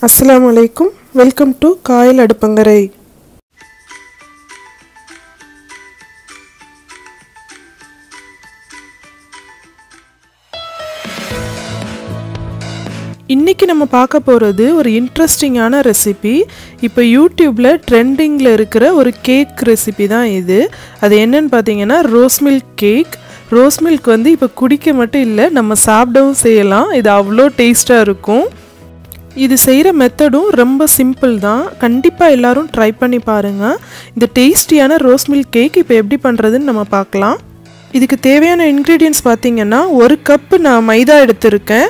Assalamualaikum. Welcome to Kayal Adupangarai. இன்னைக்கு நம்ம பார்க்க போறது ஒரு இன்ட்ரஸ்டிங்கான ரெசிபி. இப்போ யூடியூப்ல ட்ரெண்டிங்ல இருக்கிற ஒரு கேக் ரெசிபி தான் இது. அது என்னன்னு பார்த்தீங்கன்னா rose milk cake. Rose milk வந்து இப்போ குடிக்க மட்டும் இல்லை, நம்ம சாப்பிடவும் செய்யலாம். இது அவ்வளோ டேஸ்டாக இருக்கும். இது செய்கிற மெத்தடும் ரொம்ப சிம்பிள் தான். கண்டிப்பாக எல்லோரும் ட்ரை பண்ணி பாருங்கள். இந்த டேஸ்டியான ரோஸ் மில்க் கேக் இப்போ எப்படி பண்ணுறதுன்னு நம்ம பார்க்கலாம். இதுக்கு தேவையான இன்க்ரீடியன்ட்ஸ் பார்த்திங்கன்னா 1 கப்பு நான் மைதா எடுத்திருக்கேன்.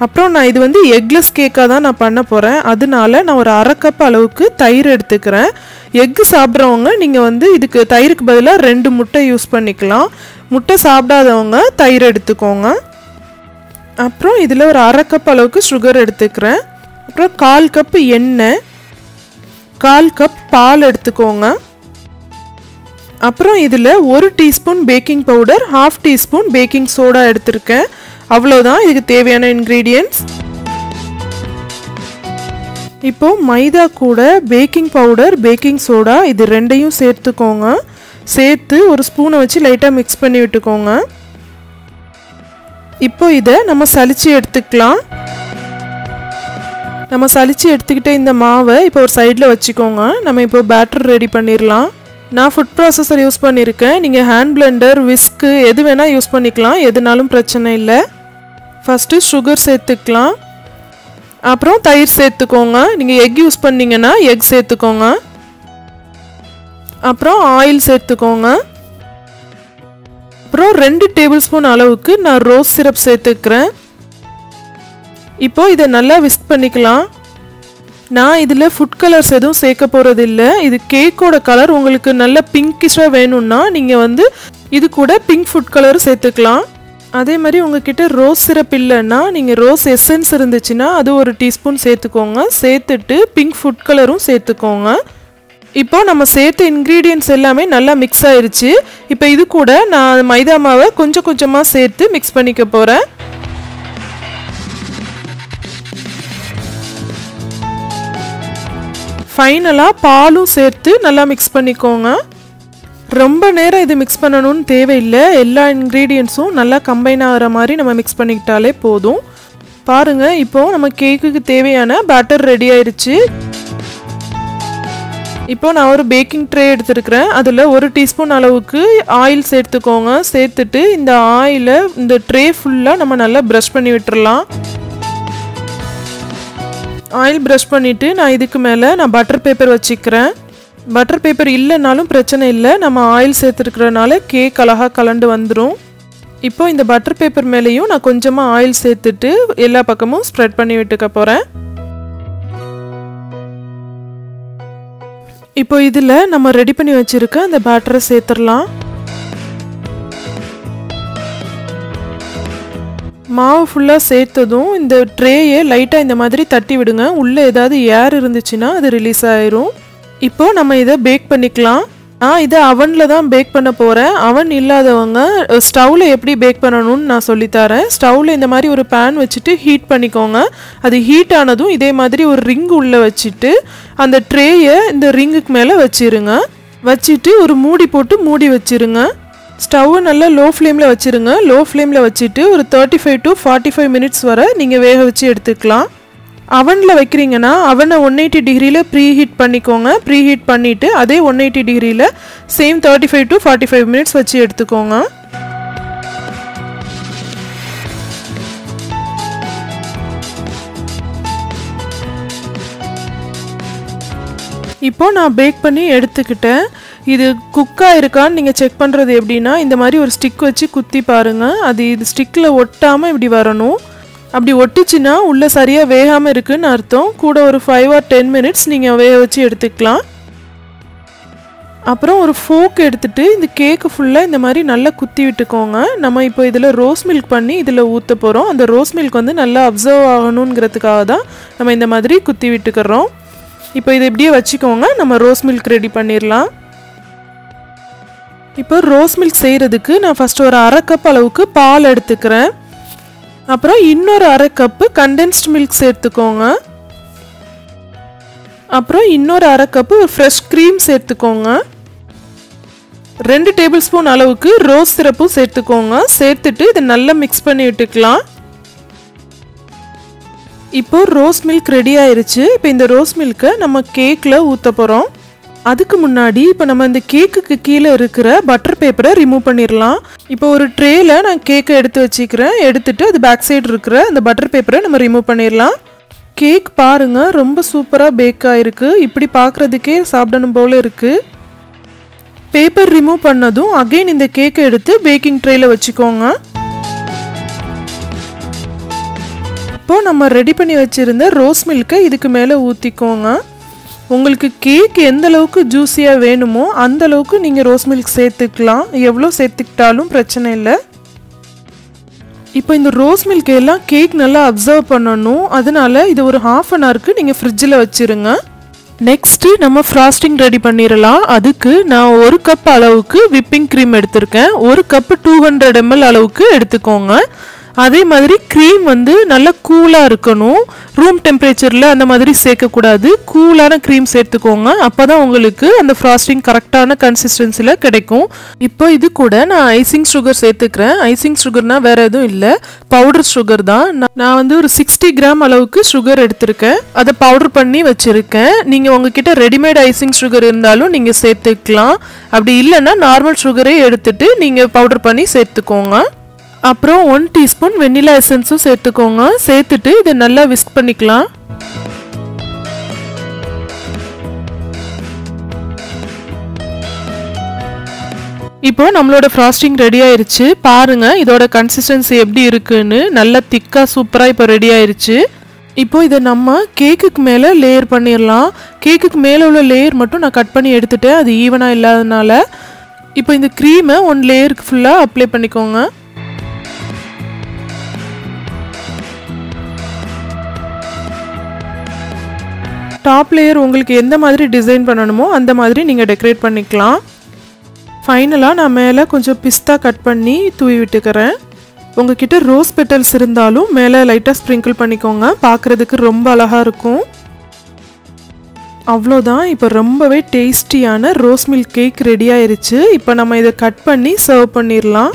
அப்புறம் நான் இது வந்து எக்லெஸ் கேக்காக தான் நான் பண்ண போகிறேன். அதனால நான் ஒரு 1/2 கப் அளவுக்கு தயிர் எடுத்துக்கிறேன். எக்கு சாப்பிட்றவங்க நீங்கள் வந்து இதுக்கு தயிருக்கு பதிலாக 2 முட்டை யூஸ் பண்ணிக்கலாம். முட்டை சாப்பிடாதவங்க தயிர் எடுத்துக்கோங்க. அப்புறம் இதில் ஒரு 1/2 கப் அளவுக்கு சுகர் எடுத்துக்கிறேன். அப்புறம் 1/4 கப் எண்ணெய், 1/4 கப் பால் எடுத்துக்கோங்க. அப்புறம் இதில் 1 teaspoon baking powder, 1/2 teaspoon baking soda எடுத்திருக்கேன். அவ்வளோதான் இதுக்கு தேவையான இன்க்ரீடியன்ட்ஸ். இப்போ மைதா கூட பேக்கிங் பவுடர், பேக்கிங் சோடா இது ரெண்டையும் சேர்த்துக்கோங்க. சேர்த்து ஒரு ஸ்பூனை வச்சு லைட்டாக மிக்ஸ் பண்ணி விட்டுக்கோங்க. இப்போ இதை நம்ம சலிச்சு எடுத்துக்கலாம். நம்ம சலிச்சு எடுத்துக்கிட்ட இந்த மாவை இப்போ ஒரு சைடில் வச்சுக்கோங்க. நம்ம இப்போ பேட்டர் ரெடி பண்ணிடலாம். நான் ஃபுட் ப்ராசஸர் யூஸ் பண்ணியிருக்கேன். நீங்கள் ஹேண்ட் பிளெண்டர், விஸ்க்கு எது வேணால் யூஸ் பண்ணிக்கலாம். எதுனாலும் பிரச்சனை இல்லை. ஃபஸ்ட்டு சுகர் சேர்த்துக்கலாம். அப்புறம் தயிர் சேர்த்துக்கோங்க. நீங்கள் எக் யூஸ் பண்ணிங்கன்னா எக் சேர்த்துக்கோங்க. அப்புறம் ஆயில் சேர்த்துக்கோங்க. அப்புறம் 2 டேபிள் ஸ்பூன் அளவுக்கு நான் ரோஸ் சிரப் சேர்த்துக்கிறேன். இப்போ இதை நல்லா விஸ்க் பண்ணிக்கலாம். நான் இதில் ஃபுட் கலர்ஸ் எதுவும் சேர்க்க போகிறது இல்லை. இது கேக்கோட கலர் உங்களுக்கு நல்ல பிங்கிஷாக வேணும்னா நீங்கள் வந்து இது கூட பிங்க் ஃபுட் கலர் சேர்த்துக்கலாம். அதே மாதிரி உங்ககிட்ட ரோஸ் சிரப் இல்லைன்னா நீங்கள் ரோஸ் எசன்ஸ் இருந்துச்சுன்னா அது 1 டீஸ்பூன் சேர்த்துக்கோங்க. சேர்த்துட்டு பிங்க் ஃபுட் கலரும் சேர்த்துக்கோங்க. இப்போ நம்ம சேர்த்த இன்க்ரீடியன்ட்ஸ் எல்லாமே நல்லா மிக்ஸ் ஆயிடுச்சு. இப்போ இது கூட நான் மைதா மாவை கொஞ்சம் கொஞ்சமாக சேர்த்து மிக்ஸ் பண்ணிக்க போகிறேன். ஃபைனலாக பாலும் சேர்த்து நல்லா மிக்ஸ் பண்ணிக்கோங்க. ரொம்ப நேரம் இது மிக்ஸ் பண்ணணும்னு தேவையில்லை. எல்லா இன்க்ரீடியன்ட்ஸும் நல்லா கம்பைன் ஆகிற மாதிரி நம்ம மிக்ஸ் பண்ணிக்கிட்டாலே போதும். பாருங்கள், இப்போது நம்ம கேக்குக்கு தேவையான பேட்டர் ரெடி ஆயிடுச்சு. இப்போ நான் ஒரு பேக்கிங் ட்ரே எடுத்துருக்கிறேன். அதில் 1 டீஸ்பூன் அளவுக்கு ஆயில் சேர்த்துக்கோங்க. சேர்த்துட்டு இந்த ஆயிலை இந்த ட்ரே ஃபுல்லாக நம்ம நல்லா ப்ரஷ் பண்ணி விட்டுறலாம். ஆயில் ப்ரஷ் பண்ணிவிட்டு நான் இதுக்கு மேலே நான் பட்டர் பேப்பர் வச்சுக்கிறேன். பட்டர் பேப்பர் இல்லைனாலும் பிரச்சனை இல்லை. நம்ம ஆயில் சேர்த்துருக்கிறனால கேக் அழகாக கலண்டு வந்துடும். இப்போ இந்த பட்டர் பேப்பர் மேலேயும் நான் கொஞ்சமாக ஆயில் சேர்த்துட்டு எல்லா பக்கமும் ஸ்ப்ரெட் பண்ணி விட்டுக்க போகிறேன். இப்போ இதில் நம்ம ரெடி பண்ணி வச்சுருக்க அந்த பேட்டரை சேர்த்துடலாம். மாவு ஃபுல்லாக சேர்த்ததும் இந்த ட்ரேயை லைட்டாக இந்த மாதிரி தட்டி விடுங்க. உள்ளே ஏதாவது ஏர் இருந்துச்சுன்னா அது ரிலீஸ் ஆயிரும். இப்போது நம்ம இதை பேக் பண்ணிக்கலாம். நான் இதை அவனில் தான் பேக் பண்ண போகிறேன். அவன் இல்லாதவங்க ஸ்டவ்வில் எப்படி பேக் பண்ணணும்னு நான் சொல்லித்தரேன். ஸ்டவ்வில் இந்த மாதிரி ஒரு பேன் வச்சுட்டு ஹீட் பண்ணிக்கோங்க. அது ஹீட் ஆனதும் இதே மாதிரி ஒரு ரிங் உள்ளே வச்சுட்டு அந்த ட்ரேயை இந்த ரிங்குக்கு மேலே வச்சிருங்க. வச்சுட்டு ஒரு மூடி போட்டு மூடி வச்சிருங்க. ஸ்டவ்வை நல்லா லோ ஃப்ளேமில் வச்சுருங்க. லோ ஃப்ளேமில் வச்சுட்டு ஒரு 35 to 45 மினிட்ஸ் வரை நீங்கள் வேக வச்சு எடுத்துக்கலாம். அவனில் வைக்கிறீங்கன்னா அவனை 180 டிகிரியில் ப்ரீ ஹீட் பண்ணிக்கோங்க. ப்ரீ ஹீட் பண்ணிவிட்டு அதே 180 டிகிரியில் சேம் 35 to 45 மினிட்ஸ் வச்சு எடுத்துக்கோங்க. இப்போது நான் பேக் பண்ணி எடுத்துக்கிட்டேன். இது குக்காக இருக்கான்னு நீங்கள் செக் பண்ணுறது எப்படின்னா இந்த மாதிரி ஒரு ஸ்டிக் வச்சு குத்தி பாருங்கள். அது இது ஸ்டிக்கில் ஒட்டாமல் இப்படி வரணும். அப்படி ஒட்டுச்சுன்னா உள்ளே சரியாக வேகாமல் இருக்குதுன்னு அர்த்தம். கூட ஒரு 5 or 10 மினிட்ஸ் நீங்கள் வேக வச்சு எடுத்துக்கலாம். அப்புறம் ஒரு ஃபோக் எடுத்துகிட்டு இந்த கேக்கு ஃபுல்லாக இந்த மாதிரி நல்லா குத்தி விட்டுக்கோங்க. நம்ம இப்போ இதில் ரோஸ் மில்க் பண்ணி இதில் ஊற்ற போகிறோம். அந்த ரோஸ் மில்க் வந்து நல்லா அப்சர்வ் ஆகணுங்கிறதுக்காக தான் நம்ம இந்த மாதிரி குத்தி விட்டுக்கிறோம். இப்போ இதை இப்படியே வச்சுக்கோங்க. நம்ம ரோஸ் மில்க் ரெடி பண்ணிடலாம். இப்போ ரோஸ் மில்க் செய்கிறதுக்கு நான் ஃபஸ்ட்டு ஒரு 1/2 கப் அளவுக்கு பால் எடுத்துக்கிறேன். அப்புறம் இன்னொரு 1/2 கப்பு கண்டென்ஸ்ட் மில்க் சேர்த்துக்கோங்க. அப்புறம் இன்னொரு அரை கப்பு ஃப்ரெஷ் க்ரீம் சேர்த்துக்கோங்க. 2 டேபிள் ஸ்பூன் அளவுக்கு ரோஸ் சிரப்பும் சேர்த்துக்கோங்க. சேர்த்துட்டு இதை நல்லா மிக்ஸ் பண்ணி விட்டுக்கலாம். இப்போ ரோஸ் மில்க் ரெடி ஆயிருச்சு. இப்போ இந்த ரோஸ் மில்கை நம்ம கேக்கில் ஊற்ற போகிறோம். அதுக்கு முன்னாடி இப்போ நம்ம இந்த கேக்குக்கு கீழே இருக்கிற பட்டர் பேப்பரை ரிமூவ் பண்ணிடலாம். இப்போ ஒரு ட்ரேயில் நான் கேக்கை எடுத்து வச்சுக்கிறேன். எடுத்துட்டு அது பேக் சைடு இருக்கிற அந்த பட்டர் பேப்பரை நம்ம ரிமூவ் பண்ணிடலாம். கேக் பாருங்க ரொம்ப சூப்பராக பேக் ஆகிருக்கு. இப்படி பார்க்குறதுக்கே சாப்பிடணும் போல இருக்குது. பேப்பர் ரிமூவ் பண்ணதும் அகைன் இந்த கேக்கை எடுத்து பேக்கிங் ட்ரேயில் வச்சுக்கோங்க. இப்போது நம்ம ரெடி பண்ணி வச்சுருந்த ரோஸ் மில்கை இதுக்கு மேலே ஊற்றிக்கோங்க. உங்களுக்கு கேக் எந்த அளவுக்கு ஜூஸியாக வேணுமோ அந்த அளவுக்கு நீங்கள் ரோஸ் மில்க் சேர்த்துக்கலாம். எவ்வளோ சேர்த்துக்கிட்டாலும் பிரச்சனை இல்லை. இப்போ இந்த ரோஸ் மில்க் எல்லாம் கேக் நல்லா அப்சர்வ் பண்ணணும். அதனால இது ஒரு 1/2 அன் ஹவருக்கு நீங்கள் ஃப்ரிட்ஜில் வச்சுருங்க. நெக்ஸ்ட்டு நம்ம ஃப்ராஸ்டிங் ரெடி பண்ணிடலாம். அதுக்கு நான் 1 கப் அளவுக்கு விப்பிங் க்ரீம் எடுத்திருக்கேன். 1 கப்பு 200 ml அளவுக்கு எடுத்துக்கோங்க. அதே மாதிரி க்ரீம் வந்து நல்லா கூலாக இருக்கணும். ரூம் டெம்பரேச்சரில் அந்த மாதிரி சேர்க்கக்கூடாது. கூலான க்ரீம் சேர்த்துக்கோங்க. அப்போ தான் உங்களுக்கு அந்த ஃப்ராஸ்டிங் கரெக்டான கன்சிஸ்டன்சியில் கிடைக்கும். இப்போ இது கூட நான் ஐசிங் சுகர் சேர்த்துக்கிறேன். ஐசிங் சுகர்னால் வேறு எதுவும் இல்லை, பவுடர் சுகர் தான். நான் வந்து ஒரு 60 கிராம் அளவுக்கு சுகர் எடுத்திருக்கேன். அதை பவுடர் பண்ணி வச்சுருக்கேன். நீங்கள் உங்ககிட்ட ரெடிமேட் ஐசிங் சுகர் இருந்தாலும் நீங்கள் சேர்த்துக்கலாம். அப்படி இல்லைன்னா நார்மல் சுகரே எடுத்துகிட்டு நீங்கள் பவுடர் பண்ணி சேர்த்துக்கோங்க. அப்புறம் 1 டீஸ்பூன் வெண்ணிலா எசன்ஸும் சேர்த்துக்கோங்க. சேர்த்துட்டு இதை நல்லா விஸ்க் பண்ணிக்கலாம். இப்போ நம்மளோட ஃப்ராஸ்டிங் ரெடி ஆயிருச்சு. பாருங்க இதோட கன்சிஸ்டன்சி எப்படி இருக்குன்னு. நல்லா திக்கா சூப்பராக இப்போ ரெடி ஆயிருச்சு. இப்போ இதை நம்ம கேக்குக்கு மேலே லேயர் பண்ணிடலாம். கேக்குக்கு மேலே உள்ள லேயர் மட்டும் நான் கட் பண்ணி எடுத்துட்டேன், அது ஈவனாக இல்லாதனால. இப்போ இந்த க்ரீமை 1 லேயருக்கு ஃபுல்லாக அப்ளை பண்ணிக்கோங்க. டாப் லேயர் உங்களுக்கு எந்த மாதிரி டிசைன் பண்ணணுமோ அந்த மாதிரி நீங்கள் டெக்கரேட் பண்ணிக்கலாம். ஃபைனலாக நான் மேலே கொஞ்சம் பிஸ்தா கட் பண்ணி தூவி விட்டுக்கிறேன். உங்ககிட்ட ரோஸ் பெட்டல்ஸ் இருந்தாலும் மேலே லைட்டாக ஸ்ப்ரிங்கிள் பண்ணிக்கோங்க. பார்க்குறதுக்கு ரொம்ப அழகாக இருக்கும். அவ்வளோதான். இப்போ ரொம்பவே டேஸ்டியான ரோஸ் மில்க் கேக் ரெடி ஆயிருச்சு. இப்போ நம்ம இதை கட் பண்ணி சர்வ் பண்ணிடலாம்.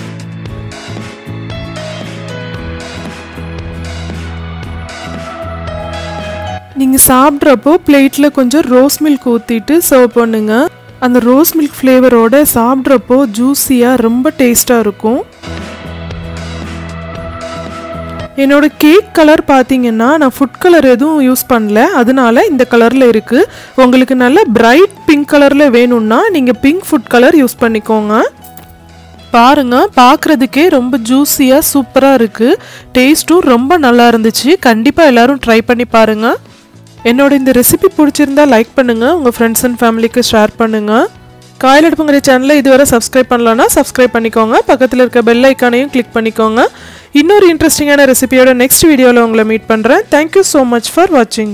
நீங்கள் சாப்பிட்றப்போ பிளேட்டில் கொஞ்சம் ரோஸ் மில்க் ஊற்றிட்டு சர்வ் பண்ணுங்கள். அந்த ரோஸ் மில்க் ஃப்ளேவரோட சாப்பிட்றப்போ ஜூஸியாக ரொம்ப டேஸ்ட்டாக இருக்கும். என்னோட கேக் கலர் பார்த்தீங்கன்னா நான் ஃபுட் கலர் எதுவும் யூஸ் பண்ணல, அதனால இந்த கலரில் இருக்குது. உங்களுக்கு நல்ல பிரைட் பிங்க் கலரில் வேணும்னா நீங்கள் பிங்க் ஃபுட் கலர் யூஸ் பண்ணிக்கோங்க. பாருங்க பார்க்குறதுக்கே ரொம்ப ஜூஸியாக சூப்பராக இருக்குது. டேஸ்ட்டும் ரொம்ப நல்லா இருந்துச்சு. கண்டிப்பாக எல்லோரும் ட்ரை பண்ணி பாருங்கள். என்னோட இந்த ரெசிபி பிடிச்சிருந்தா லைக் பண்ணுங்கள், உங்கள் ஃப்ரெண்ட்ஸ் அண்ட் ஃபேமிலிக்கு ஷேர் பண்ணுங்கள். காயல் அடுப்புங்கிற சேனலை இதுவரை சப்ஸ்கிரைப் பண்ணலன்னா சப்ஸ்கிரைப் பண்ணிக்கோங்க. பக்கத்தில் இருக்க பெல் ஐக்கானையும் கிளிக் பண்ணிக்கோங்க. இன்னொரு இன்ட்ரெஸ்டிங்கான ரெசிபியோட நெக்ஸ்ட் வீடியோவில் உங்களை மீட் பண்ணுறேன். தேங்க்யூ ஸோ மச் ஃபார் வாட்சிங்.